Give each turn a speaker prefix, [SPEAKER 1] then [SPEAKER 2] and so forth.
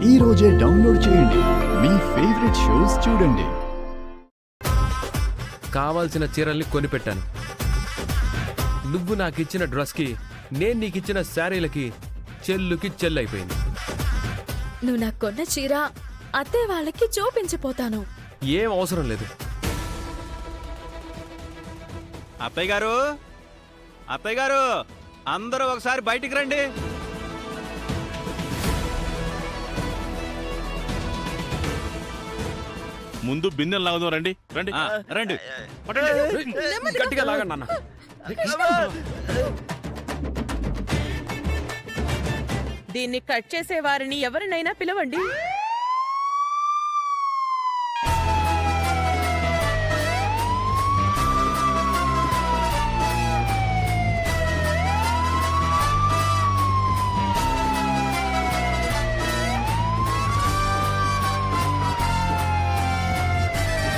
[SPEAKER 1] ఈ రోజే డౌన్లోడ్ చేయండి. మీ ఫేవరెట్ షోస్ చూడండి.
[SPEAKER 2] కావాల్సిన చీరల్ని కొనిపెట్టాను. నువ్వు నాకిచ్చిన డ్రెస్కి, నేను నీకిచ్చిన శారీలకి చెల్లుకి చెల్లైపోయింది.
[SPEAKER 3] నువ్వు నాకు కొన్న చీర అత్తయ్య వాళ్ళకి చూపించిపోతాను.
[SPEAKER 2] ఏం అవసరం లేదు.
[SPEAKER 4] అత్తయ్య గారు, అత్తయ్య గారు, అందరూ ఒకసారి బయటికి రండి.
[SPEAKER 5] ముందు బిన్నెలు లాగుదాం. రండి రండి
[SPEAKER 4] రండి.
[SPEAKER 2] గట్టిగా లాగండి అన్న.
[SPEAKER 6] దీన్ని కట్ చేసే వారిని ఎవరినైనా పిలవండి.